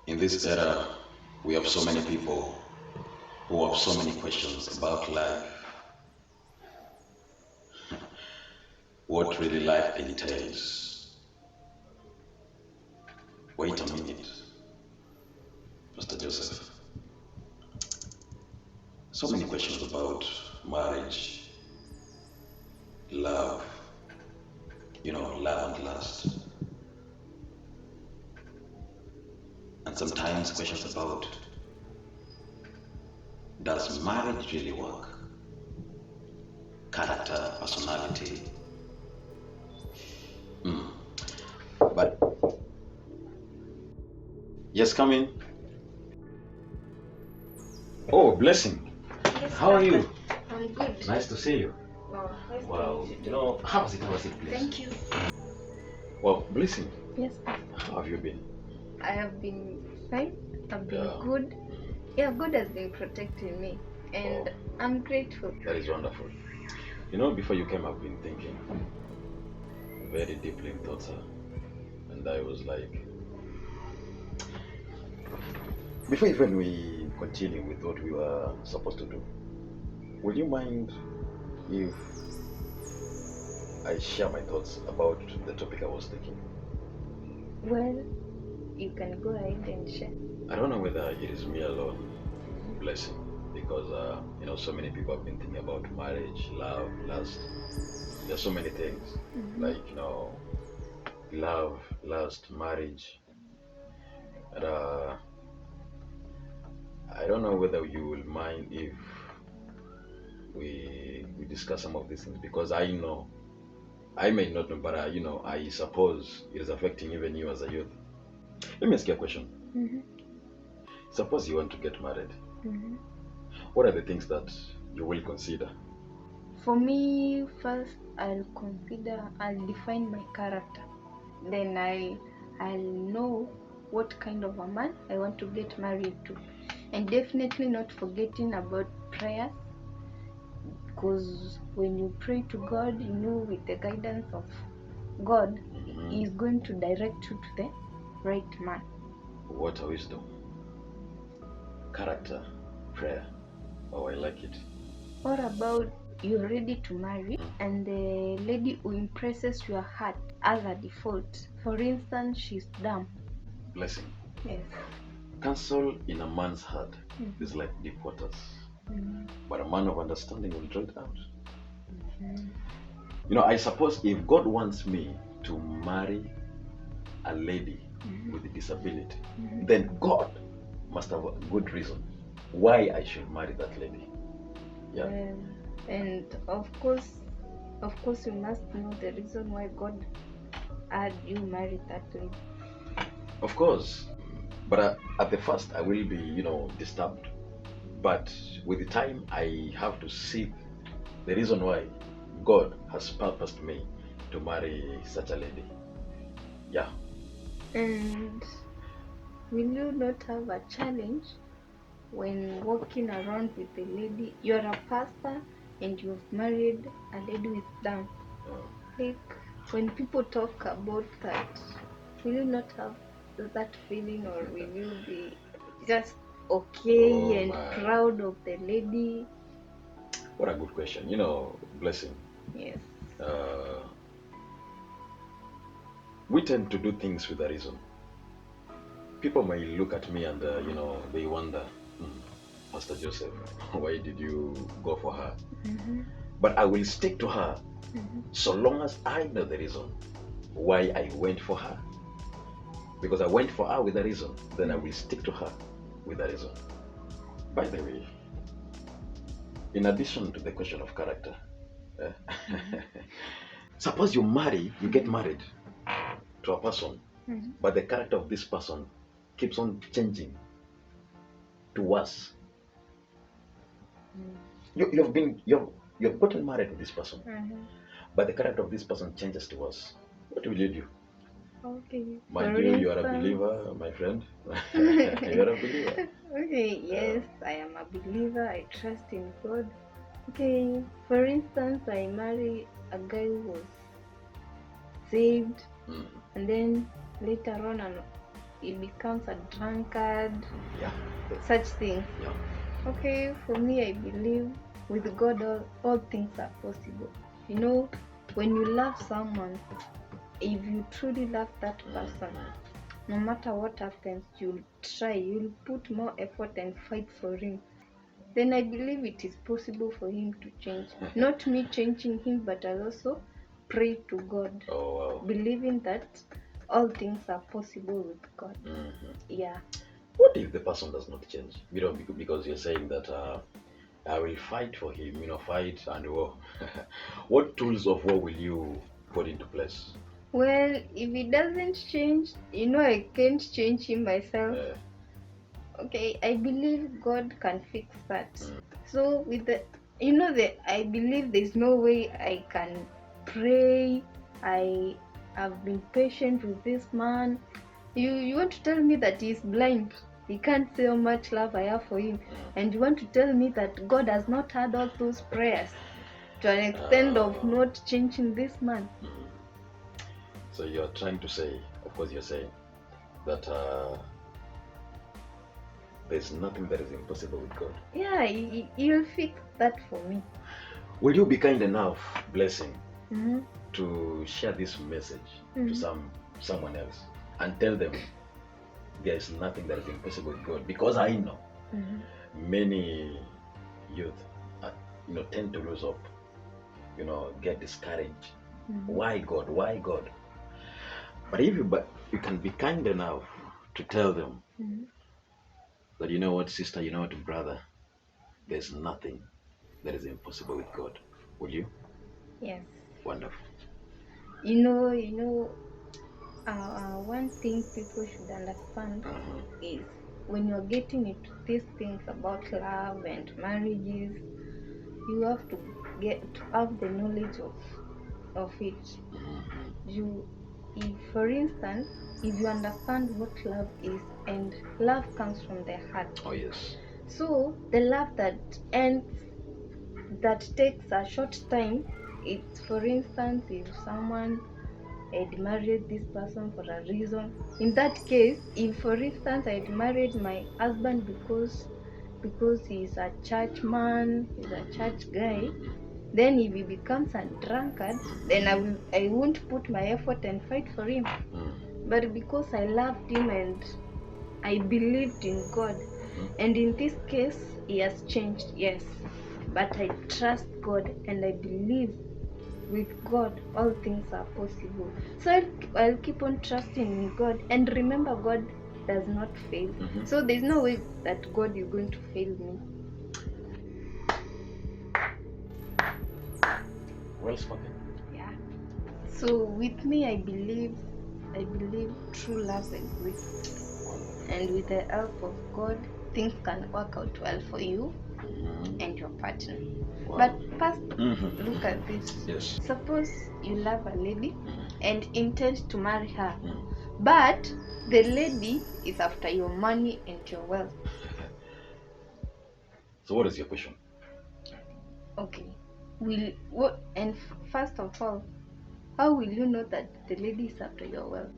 In this era, we have so many people who have so many questions about life, what really life entails. Wait a minute, Pastor Joseph. So many questions about marriage, love, love and lust. And sometimes questions about, does marriage really work? Character, personality. But yes, come in. Oh, blessing. Yes, How are you? I'm good. Nice to see you. Oh, nice Wow. to meet You know, how was it? Please? Thank you. Well, blessing. Yes, How have you been? I have been fine. I've been Yeah. good. Yeah, God has been protecting me, and I'm grateful. That is wonderful. You know, before you came, I've been thinking very deeply in thoughts, and I was like, before even we continue with what we were supposed to do, would you mind if I share my thoughts about the topic I was thinking? Well, you can go ahead and share. I don't know whether it is me alone, blessing, because so many people have been thinking about marriage, love, lust. There's so many things like love, lust, marriage, and I don't know whether you will mind if we discuss some of these things, because I know I may not know, but I suppose it is affecting even you as a youth. Let me ask you a question. Suppose you want to get married. What are the things that you will consider? For me, first I'll define my character. Then I'll know what kind of a man I want to get married to, and definitely not forgetting about prayer, because when you pray to God, with the guidance of God, He's going to direct you to the right man. What a wisdom. Character, prayer. Oh, I like it. What about you're ready to marry and the lady who impresses your heart as a default? For instance, she's dumb. Blessing. Yes. Counsel in a man's heart is like deep waters, but a man of understanding will draw it out. I suppose if God wants me to marry a lady with a disability, then God must have a good reason why I should marry that lady. Yeah. And of course, you must know the reason why God had you marry that lady. Of course. But at the first, I will be, disturbed. But with the time, I have to see the reason why God has purposed me to marry such a lady. Yeah. And will you not have a challenge when walking around with a lady? You're a pastor and you've married a lady with Down. Like, when people talk about that, will you not have that feeling, or will you be just okay and proud of the lady? What a good question. Blessing. Yes. We tend to do things with a reason. People may look at me and, they wonder, Pastor Joseph, why did you go for her? But I will stick to her so long as I know the reason why I went for her. Because I went for her with a reason, then I will stick to her with a reason. By the way, in addition to the question of character, suppose you get married to a person, but the character of this person keeps on changing to worse. You've gotten married with this person, but the character of this person changes to worse. What will you do? Okay. Mind you are a believer, my friend. You are a believer. Okay, yes, I am a believer. I trust in God. Okay, for instance, I marry a guy who was saved, and then later on he becomes a drunkard, Yeah. such things. Yeah. Okay, for me, I believe with God all things are possible. You know, when you love someone, if you truly love that person, no matter what happens, you'll put more effort and fight for him. Then I believe it is possible for him to change. Not me changing him, but I also pray to God, Oh, wow. believing that all things are possible with God. Yeah. What if the person does not change? Because you're saying that I will fight for him, fight and war. What tools of war will you put into place? Well, if he doesn't change, I can't change him myself. Uh, Okay, I believe God can fix that. mm, So with I believe there's no way I can pray. I have been patient with this man. You want to tell me that he's blind? He can't see how much love I have for him, and you want to tell me that God has not heard all those prayers to an extent of not changing this man? so you're trying to say, of course, you're saying that there's nothing that is impossible with God. Yeah, he'll fix that for me. Will you be kind enough, Blessing, Mm-hmm. to share this message Mm-hmm. to someone else and tell them there is nothing that is impossible with God? Because I know many youth, tend to lose hope, get discouraged. Why God? Why God? But if you can be kind enough to tell them that, you know what, sister, you know what, brother, there's nothing that is impossible with God. Will you? Yes. Wonderful. One thing people should understand is when you're getting into these things about love and marriages, you have to have the knowledge of it. If for instance, if you understand what love is, and love comes from the heart. Oh, yes. So the love that ends, that takes a short time, it's for instance, if someone I'd married this person for a reason. In that case, if for instance I'd married my husband because he's a church man, he's a church guy, then if he becomes a drunkard, then I won't put my effort and fight for him. But because I loved him and I believed in God, and in this case he has changed, yes. But I trust God and I believe with God all things are possible. So I'll keep on trusting in God, and remember, God does not fail. So there's no way that God is going to fail me. Well spoken. Yeah. So with me, I believe true love exists, and with the help of God, things can work out well for you and your partner. Wow. But first, look at this. Yes. Suppose you love a lady and intend to marry her, but the lady is after your money and your wealth. So what is your question? Okay. First of all, how will you know that the lady is after your wealth?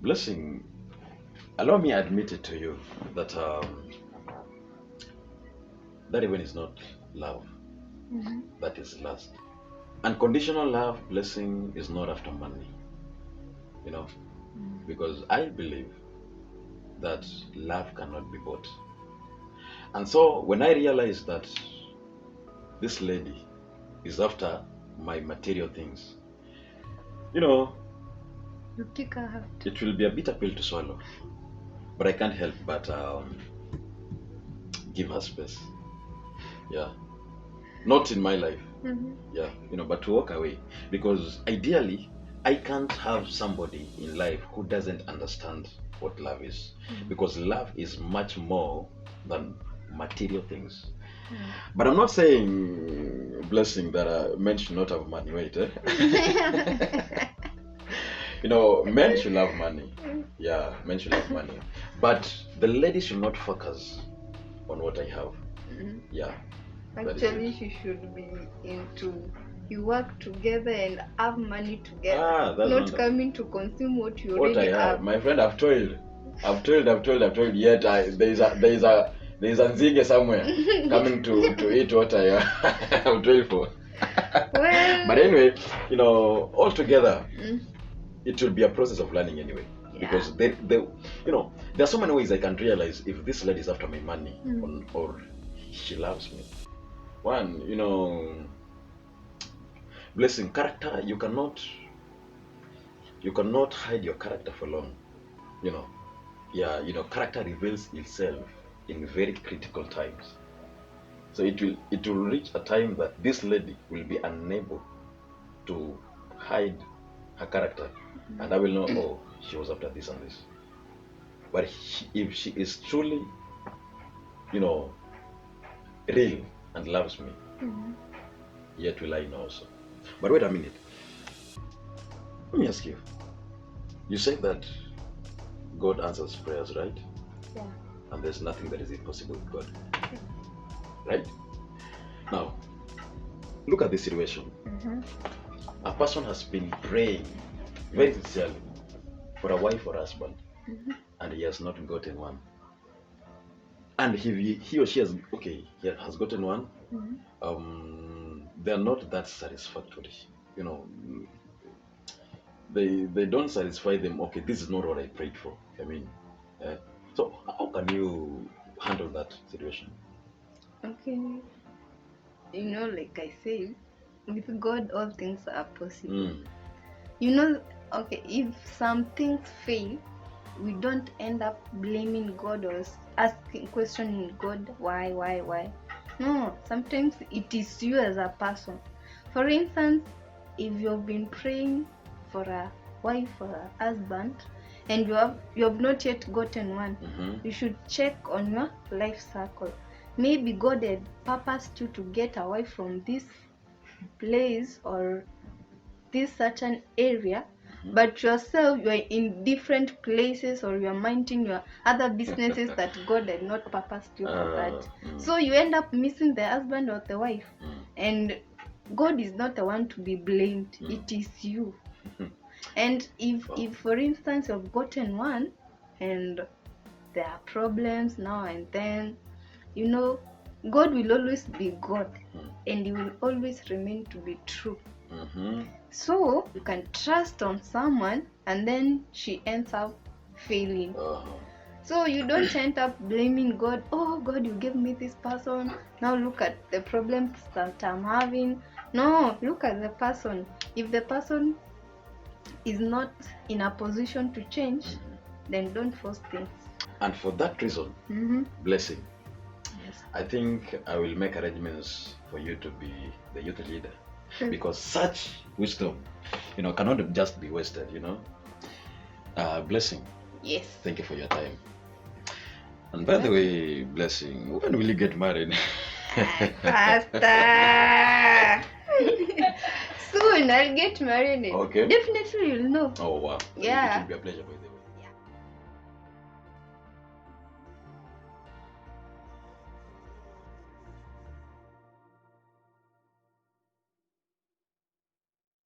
Blessing, allow me admit it to you that that even is not love. That is lust. Unconditional love, Blessing, is not after money. Because I believe that love cannot be bought. And so when I realized that this lady is after my material things, You kick her out. it will be a bitter pill to swallow. But I can't help but give her space. Yeah. Not in my life. Yeah. But to walk away. Because ideally, I can't have somebody in life who doesn't understand what love is. Because love is much more than material things. But I'm not saying, Blessing, that men should not have money. Wait, men should love money. Yeah, men should love money. But the lady should not focus on what I have. Yeah. Actually, she should be into you work together and have money together, That's not wonderful. coming to consume what you What I already have. have. My friend, I've toiled. I've told. Yet there's a nzige somewhere coming to eat what I'm told for. Well, But anyway, altogether, it will be a process of learning anyway. yeah. Because there are so many ways I can realize if this lady is after my money or she loves me. One, blessing, character, you cannot hide your character for long. Character reveals itself in very critical times. So it will reach a time that this lady will be unable to hide her character, and I will know, oh, she was after this and this. But if she is truly, real and loves me, yet will I know also. But wait a minute. Let me ask you. You said that God answers prayers, right? Yeah. And there's nothing that is impossible with God. Right? Now, look at this situation. A person has been praying very sincerely for a wife or husband, and he has not gotten one. And he or she has gotten one. They're not that satisfactory. They don't satisfy them. Okay, this is not what I prayed for. I mean, so how can you handle that situation? Okay. Like I said, with God, all things are possible. Okay, if some things fail, we don't end up blaming God or questioning God, why. No, sometimes it is you as a person. For instance, if you've been praying for a wife or a husband and you have not yet gotten one, you should check on your life circle. Maybe God had purposed you to get away from this place or this certain area, but yourself, you are in different places, or you are minding your other businesses that God had not purposed you for that. So you end up missing the husband or the wife, and God is not the one to be blamed. It is you. And if for instance you've gotten one and there are problems now and then, God will always be God, and He will always remain to be true. So you can trust on someone and then she ends up failing. So you don't end up blaming God. Oh, God, you gave me this person. Now look at the problems that I'm having. No, look at the person. If the person is not in a position to change, then don't force things. And for that reason, blessing, Yes. I think I will make arrangements for you to be the youth leader. Because such wisdom, cannot just be wasted, Blessing. Yes. Thank you for your time. And by the way, Blessing, when will you get married? Faster! Soon I'll get married. Okay. Definitely you'll know. Oh, wow. Yeah. It will be a pleasure for you.